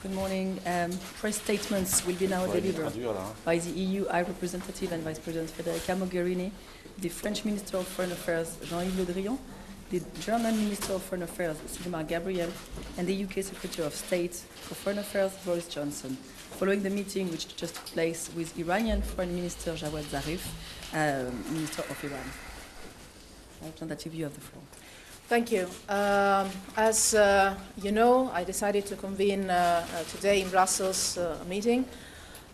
Good morning. Press statements will be now delivered by the EU High Representative and Vice President Federica Mogherini, the French Minister of Foreign Affairs Jean-Yves Le Drian, the German Minister of Foreign Affairs Sigmar Gabriel, and the UK Secretary of State for Foreign Affairs Boris Johnson, following the meeting which just took place with Iranian Foreign Minister Jawad Zarif, Minister of Iran. Representative, you have the floor. Thank you. As you know, I decided to convene today in Brussels a meeting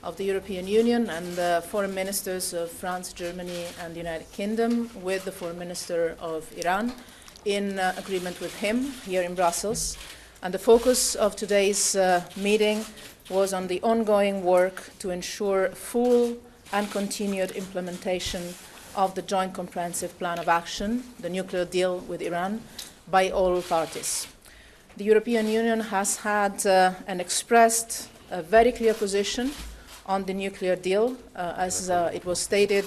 of the European Union and the foreign ministers of France, Germany, and the United Kingdom with the foreign minister of Iran in agreement with him here in Brussels. And the focus of today's meeting was on the ongoing work to ensure full and continued implementation of the Joint Comprehensive Plan of Action, the nuclear deal with Iran, by all parties. The European Union has had and expressed a very clear position on the nuclear deal, as it was stated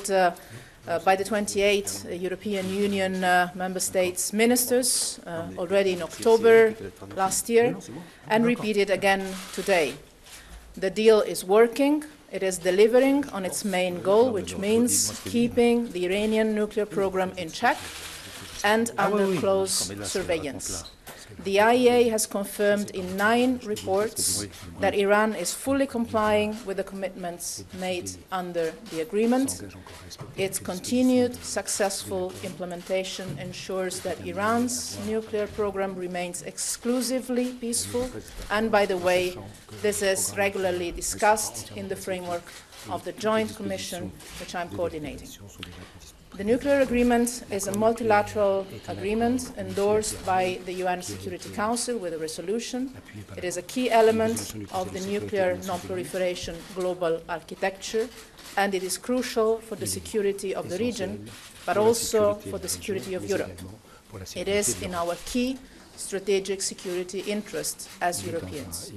by the 28 European Union member states ministers already in October last year, and repeated again today. The deal is working. It is delivering on its main goal, which means keeping the Iranian nuclear program in check and under close surveillance. The IAEA has confirmed in 9 reports that Iran is fully complying with the commitments made under the agreement. Its continued successful implementation ensures that Iran's nuclear program remains exclusively peaceful, and by the way, this is regularly discussed in the framework of the Joint Commission, which I'm coordinating. The nuclear agreement is a multilateral agreement endorsed by the UN Security Council with a resolution. It is a key element of the nuclear non-proliferation global architecture, and it is crucial for the security of the region, but also for the security of Europe. It is in our key strategic security interest as Europeans.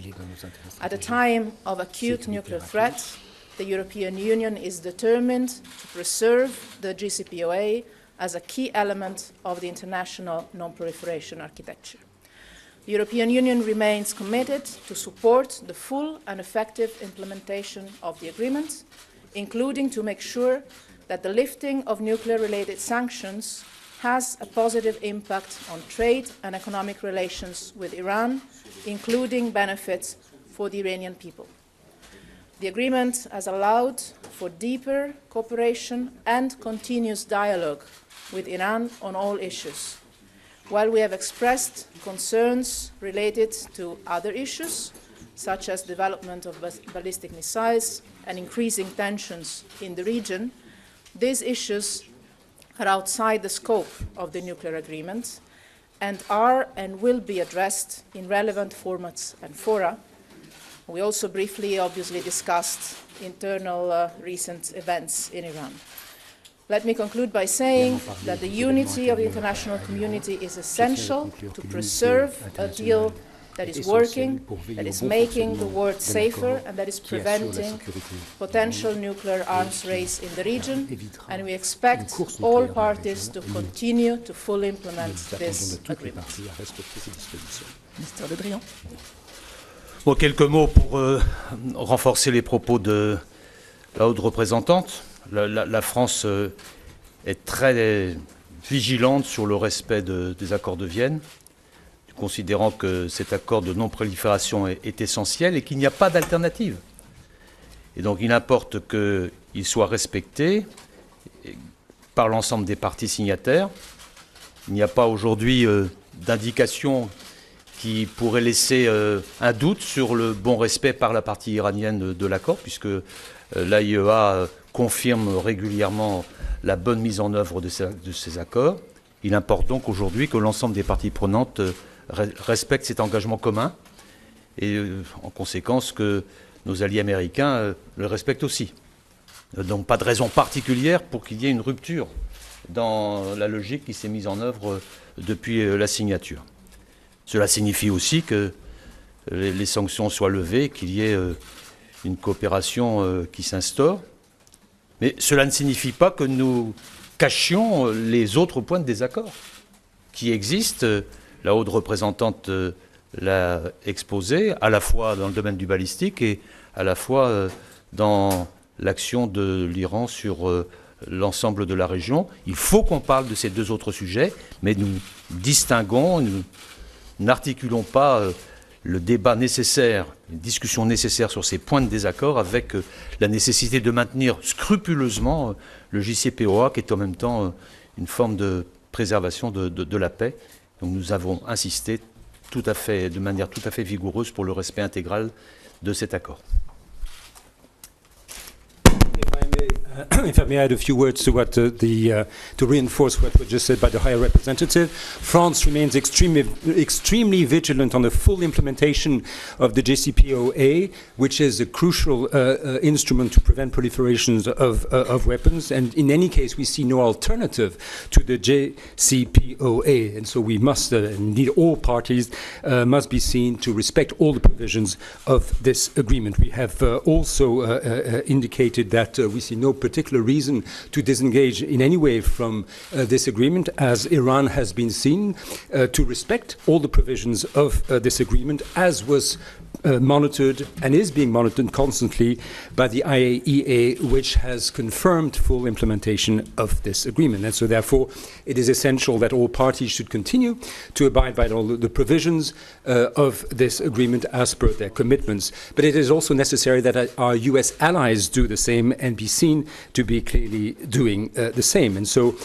At a time of acute nuclear threat, the European Union is determined to preserve the JCPOA as a key element of the international non-proliferation architecture. The European Union remains committed to support the full and effective implementation of the agreement, including to make sure that the lifting of nuclear-related sanctions has a positive impact on trade and economic relations with Iran, including benefits for the Iranian people. The agreement has allowed for deeper cooperation and continuous dialogue with Iran on all issues. While we have expressed concerns related to other issues, such as development of ballistic missiles and increasing tensions in the region, these issues are outside the scope of the nuclear agreement and are and will be addressed in relevant formats and fora. We also briefly, obviously, discussed internal recent events in Iran. Let me conclude by saying that the unity of the international community is essential to preserve a deal that is working, that is making the world safer, and that is preventing potential nuclear arms race in the region. And we expect all parties to continue to fully implement this agreement. Mr. Le Drian. Bon, quelques mots pour renforcer les propos de la haute représentante. La France est très vigilante sur le respect des accords de Vienne, considérant que cet accord de non-prolifération est essentiel et qu'il n'y a pas d'alternative. Et donc il importe qu'il soit respecté par l'ensemble des parties signataires. Il n'y a pas aujourd'hui d'indication qui pourrait laisser un doute sur le bon respect par la partie iranienne de l'accord, puisque l'AIEA confirme régulièrement la bonne mise en œuvre de ces accords. Il importe donc aujourd'hui que l'ensemble des parties prenantes respectent cet engagement commun et en conséquence que nos alliés américains le respectent aussi. Donc pas de raison particulière pour qu'il y ait une rupture dans la logique qui s'est mise en œuvre depuis la signature. Cela signifie aussi que les sanctions soient levées, qu'il y ait une coopération qui s'instaure. Mais cela ne signifie pas que nous cachions les autres points de désaccord qui existent. La haute représentante l'a exposé, à la fois dans le domaine du balistique et à la fois dans l'action de l'Iran sur l'ensemble de la région. Il faut qu'on parle de ces deux autres sujets, mais nous distinguons, nous n'articulons pas le débat nécessaire, une discussion nécessaire sur ces points de désaccord avec la nécessité de maintenir scrupuleusement le JCPOA, qui est en même temps une forme de préservation de la paix. Donc nous avons insisté de manière tout à fait vigoureuse pour le respect intégral de cet accord. If I may add a few words to what to reinforce what was just said by the High Representative, France remains extremely vigilant on the full implementation of the JCPOA, which is a crucial instrument to prevent proliferations of weapons. And in any case, we see no alternative to the JCPOA. And so we must, indeed, all parties must be seen to respect all the provisions of this agreement. We have also indicated that we see no particular reason to disengage in any way from this agreement, as Iran has been seen to respect all the provisions of this agreement, as was monitored and is being monitored constantly by the IAEA, which has confirmed full implementation of this agreement. And so therefore it is essential that all parties should continue to abide by all the provisions of this agreement as per their commitments. But it is also necessary that our US allies do the same and be seen to be clearly doing the same. And so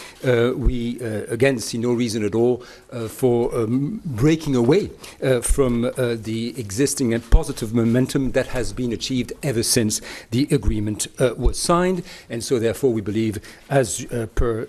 we again see no reason at all for breaking away from the existing and positive momentum that has been achieved ever since the agreement was signed. And so therefore we believe, as per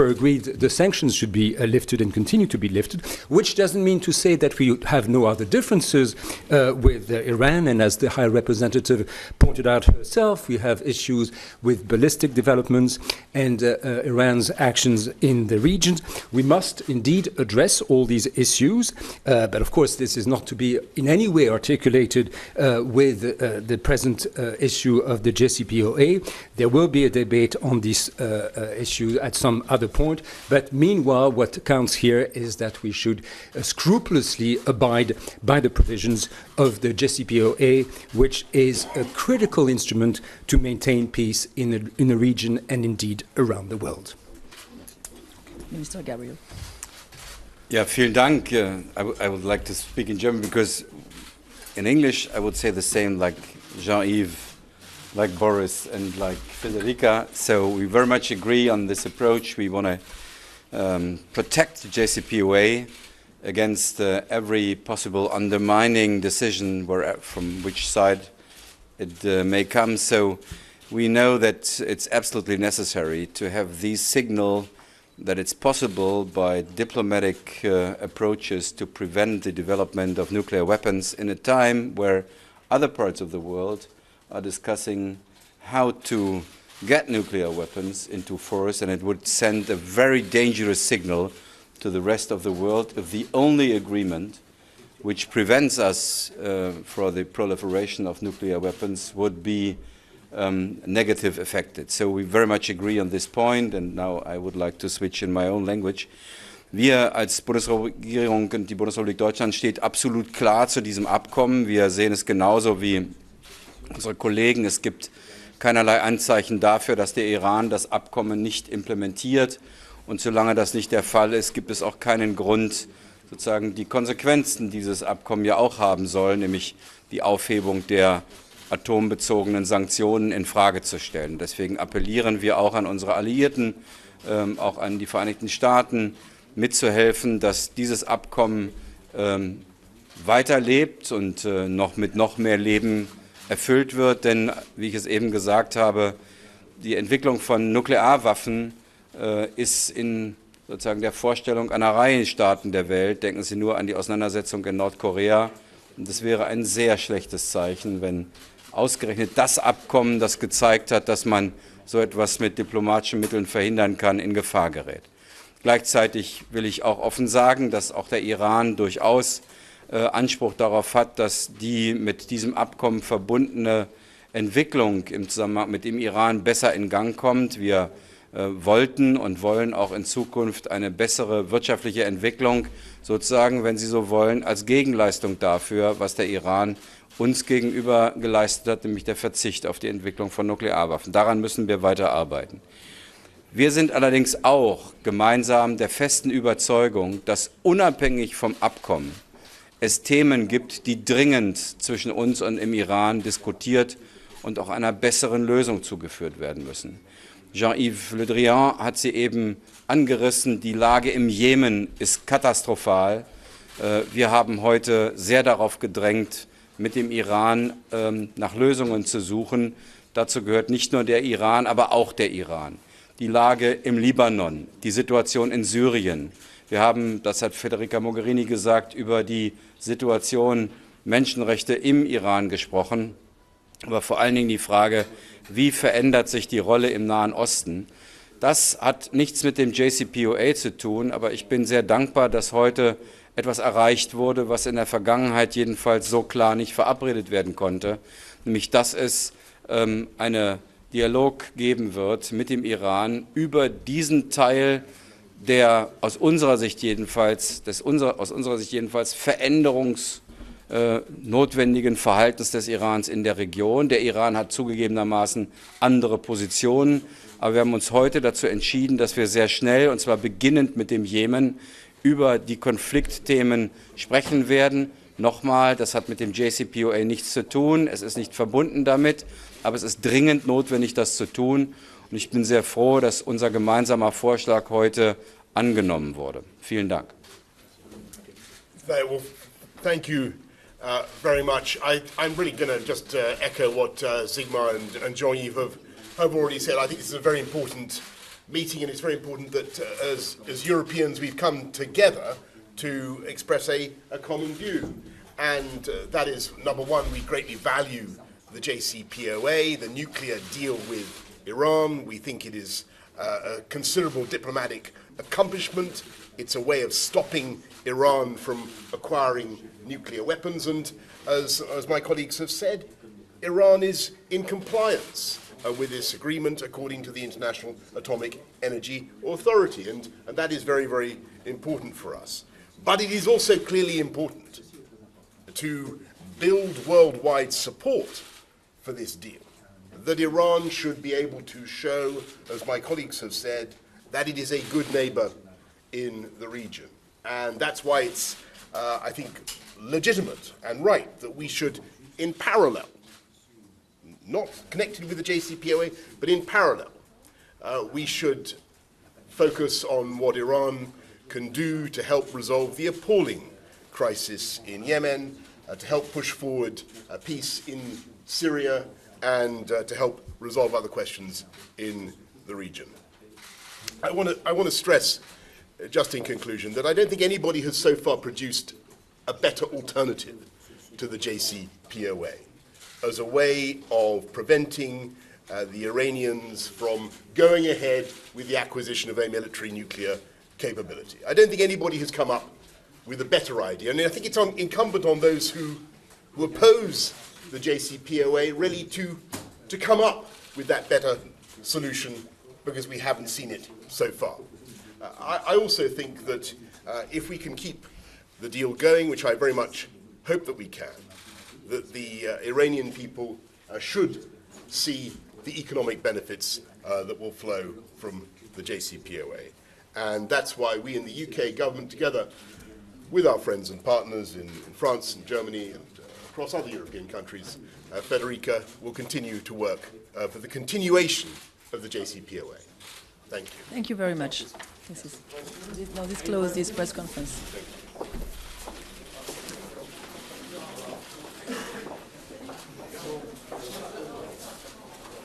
agreed, the sanctions should be lifted and continue to be lifted, which doesn't mean to say that we have no other differences with Iran. And as the High Representative pointed out herself, we have issues with ballistic developments and Iran's actions in the region. We must indeed address all these issues, but of course this is not to be in any way articulated with the present issue of the JCPOA. There will be a debate on this issue at some other point, but meanwhile what counts here is that we should scrupulously abide by the provisions of the JCPOA, which is a critical instrument to maintain peace in the region and indeed around the world. Minister Gabriel. Yeah, vielen Dank. I would like to speak in German because in English I would say the same like Jean-Yves, like Boris and like Federica. So we very much agree on this approach. We want to protect the JCPOA against every possible undermining decision from which side it may come. So we know that it's absolutely necessary to have these signal that it's possible by diplomatic approaches to prevent the development of nuclear weapons in a time where other parts of the world are discussing how to get nuclear weapons into force, and it would send a very dangerous signal to the rest of the world if the only agreement which prevents us for the proliferation of nuclear weapons would be negative affected. So we very much agree on this point, and now I would like to switch in my own language. Wir als Bundesregierung und die Bundesrepublik Deutschland steht absolut klar zu diesem Abkommen. Wir sehen es genauso wie unsere Kollegen. Es gibt keinerlei Anzeichen dafür, dass der Iran das Abkommen nicht implementiert. Und solange das nicht der Fall ist, gibt es auch keinen Grund, sozusagen die Konsequenzen dieses Abkommens ja auch haben soll, nämlich die Aufhebung der atombezogenen Sanktionen in Frage zu stellen. Deswegen appellieren wir auch an unsere Alliierten, auch an die Vereinigten Staaten, mitzuhelfen, dass dieses Abkommen weiterlebt und mit noch mehr Leben erfüllt wird. Denn, wie ich es eben gesagt habe, die Entwicklung von Nuklearwaffen ist in sozusagen der Vorstellung einer Reihe Staaten der Welt. Denken Sie nur an die Auseinandersetzung in Nordkorea. Und es wäre ein sehr schlechtes Zeichen, wenn ausgerechnet das Abkommen, das gezeigt hat, dass man so etwas mit diplomatischen Mitteln verhindern kann, in Gefahr gerät. Gleichzeitig will ich auch offen sagen, dass auch der Iran durchaus Anspruch darauf hat, dass die mit diesem Abkommen verbundene Entwicklung im Zusammenhang mit dem Iran besser in Gang kommt. Wir wollten und wollen auch in Zukunft eine bessere wirtschaftliche Entwicklung, sozusagen, wenn Sie so wollen, als Gegenleistung dafür, was der Iran uns gegenüber geleistet hat, nämlich der Verzicht auf die Entwicklung von Nuklearwaffen. Daran müssen wir weiter arbeiten. Wir sind allerdings auch gemeinsam der festen Überzeugung, dass unabhängig vom Abkommen es Themen gibt, die dringend zwischen uns und im Iran diskutiert und auch einer besseren Lösung zugeführt werden müssen. Jean-Yves Le Drian hat sie eben angerissen. Die Lage im Jemen ist katastrophal. Wir haben heute sehr darauf gedrängt, mit dem Iran nach Lösungen zu suchen. Dazu gehört nicht nur der Iran, aber auch der Iran. Die Lage im Libanon, die Situation in Syrien. Wir haben, das hat Federica Mogherini gesagt, über die Situation Menschenrechte im Iran gesprochen, aber vor allen Dingen die Frage, wie verändert sich die Rolle im Nahen Osten? Das hat nichts mit dem JCPOA zu tun, aber ich bin sehr dankbar, dass heute etwas erreicht wurde, was in der Vergangenheit jedenfalls so klar nicht verabredet werden konnte, nämlich dass es einen Dialog geben wird mit dem Iran über diesen Teil der aus unserer Sicht jedenfalls veränderungsnotwendigen Verhaltens des Irans in der Region. Der Iran hat zugegebenermaßen andere Positionen, aber wir haben uns heute dazu entschieden, dass wir sehr schnell, und zwar beginnend mit dem Jemen, über die Konfliktthemen sprechen werden. Nochmal, das hat mit dem JCPOA nichts zu tun, es ist nicht verbunden damit, aber es ist dringend notwendig, das zu tun. Und ich bin sehr froh, dass unser gemeinsamer Vorschlag heute angenommen wurde. Vielen Dank. Well, thank you very much. I'm really going to just echo what Sigmar and Jean-Yves have already said. I think this is a very important meeting, and it's very important that as Europeans we've come together to express a common view. And that is, number one, we greatly value the JCPOA, the nuclear deal with Iran. We think it is a considerable diplomatic accomplishment. It's a way of stopping Iran from acquiring nuclear weapons. And as my colleagues have said, Iran is in compliance with this agreement according to the International Atomic Energy Authority. And that is very, very important for us. But it is also clearly important to build worldwide support for this deal, that Iran should be able to show, as my colleagues have said, that it is a good neighbor in the region. And that's why it's, I think, legitimate and right that we should, in parallel, not connected with the JCPOA, but in parallel, we should focus on what Iran can do to help resolve the appalling crisis in Yemen, to help push forward peace in Syria, and to help resolve other questions in the region. I want to stress, just in conclusion, that I don't think anybody has so far produced a better alternative to the JCPOA as a way of preventing the Iranians from going ahead with the acquisition of a military nuclear capability. I don't think anybody has come up with a better idea. And I think it's incumbent on those who oppose the JCPOA really to come up with that better solution, because we haven't seen it so far. I also think that if we can keep the deal going, which I very much hope that we can, that the Iranian people should see the economic benefits that will flow from the JCPOA. And that's why we in the UK government, together with our friends and partners in France and Germany and across other European countries, Federica will continue to work for the continuation of the JCPOA. Thank you. Thank you very much. This closes this press conference. Thank you.